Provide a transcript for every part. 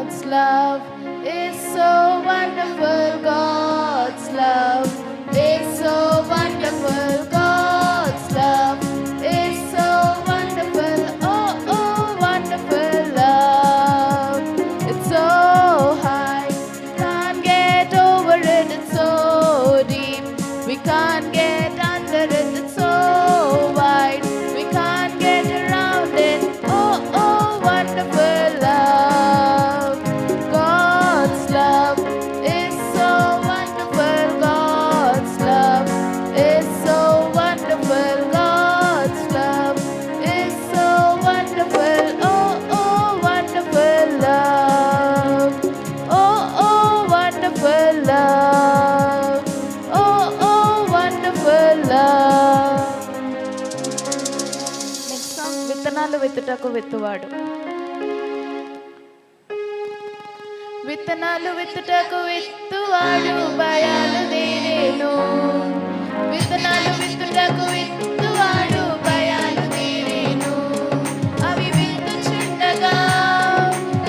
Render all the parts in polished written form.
God's love is so wonderful. God's love is so wonderful. God's love is so wonderful. Oh, oh, wonderful love. It's so high, can't get over it. It's so deep, we can't get under it. It's so wide, we can't get around it. Oh, oh, wonderful love. God's love is so wonderful. God's love is so wonderful. God's love is so wonderful. Oh, oh, wonderful love. Oh, oh, wonderful love. Oh, oh, wonderful love. Next song విత్తనాలు విత్తుటకు విత్తువాడు. విత్తనాలు విత్తుటకు విత్తువాడు భయాలు తీరేను. విత్తనాలు విత్తుటకు విత్తువాడు భయాలు తీరేను. అవి విత్తుచుండగా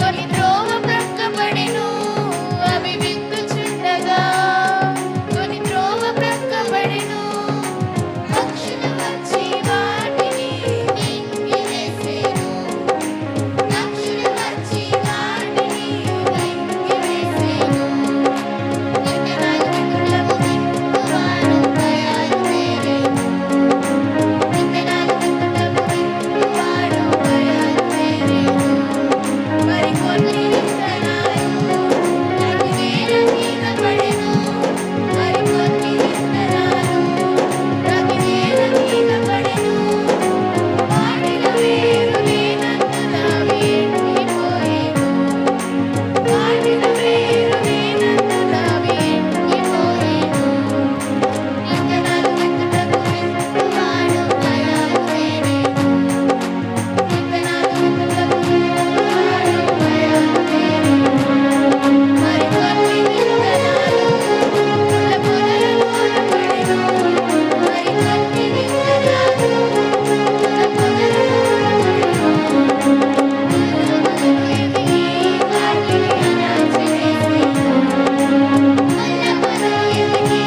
కొన్ని త్రోవ ప్రక్కబడెను. అవి విత్తుచుండగా కొన్ని త్రోవ ప్రక్కబడెను. పక్షులు వచ్చి వాటిని మింగివేసెను. పక్షులు వచ్చి వాటిని మింగివేసెను. విత్తనాలు విత్తుటకు విత్తువాడు భయాలు తీరేను. విత్తనాలు విత్తుటకు విత్తువాడు భయాలు తీరేను. మరికొన్ని విత్తనాలు ప్రతి వేల మీద పడెను. మరికొన్ని విత్తనాలు ప్రతి వేల మీద పడెను. వాటిలో వేరు లేనందున అవి ఎండిపోయెను. వాటిలో వేరు లేనందున అవి ఎండిపోయెను. విత్తనాలు విత్తుటకు విత్తువాడు భయాలు తీరేను. విత్తనాలు విత్తుటకు విత్తువాడు భయాలు తీరేను. మరికొన్ని విత్తనాలు ముళ్ళ పొదలలోన పడెను. మరికొన్ని విత్తనాలు ముళ్ళ పొదలలోన పడెను. ముళ్ళ పొదలు ఎదిగి వాటిని అణచివేసెను. ముళ్ళ పొదలు ఎదిగి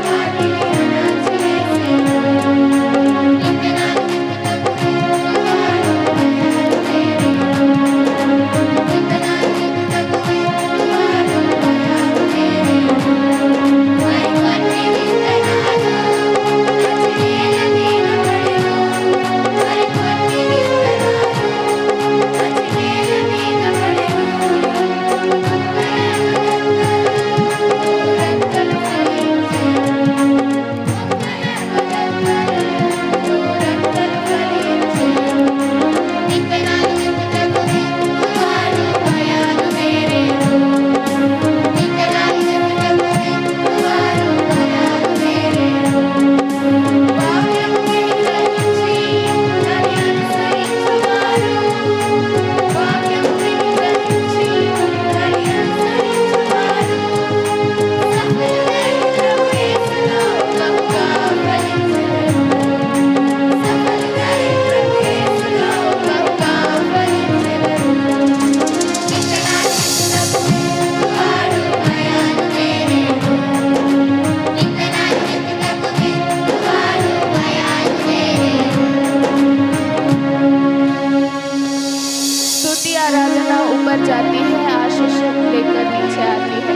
వాటిని అణచివేసెను. విత్తనాలు విత్తుటకు విత్తువాడు భయాలు తీరేను. విత్తనాలు విత్తుటకు విత్తువాడు భయాలు తీరేను. మరికొన్ని విత్తనాలు పచ్చి నేల మీద పడెను. మరికొన్ని విత్తనాలు పచ్చి నేల మీద పడెను. రెక్కలు ఫలించెను. రెక్కలు ఫలించెను. విత్తనాలు విత్తుటకు విత్తువాడు భయాలు తీరేను. విత్తనాలు విత్తుటకు విత్తువాడు భయాలు తీరేను. వాక్యము వినిగ్రహించి దాన్ని అనుసరించువారు. వాక్యము వినిగ్రహించి దాన్ని అనుసరించువారు. సఫలులై ప్రభు యేసులో బహుగా ఫలించెదరు. సఫలులై ప్రభు యేసులో బహుగా ఫలించెదరు. విత్తనాలు విత్తుటకు విత్తువాడు భయాలు తీరేను. విత్తనాలు విత్తుటకు విత్తువాడు భయాలు తీరేను. स्तुति आराधना ऊपर जाती है, आशीष लेकर नीचे आती है.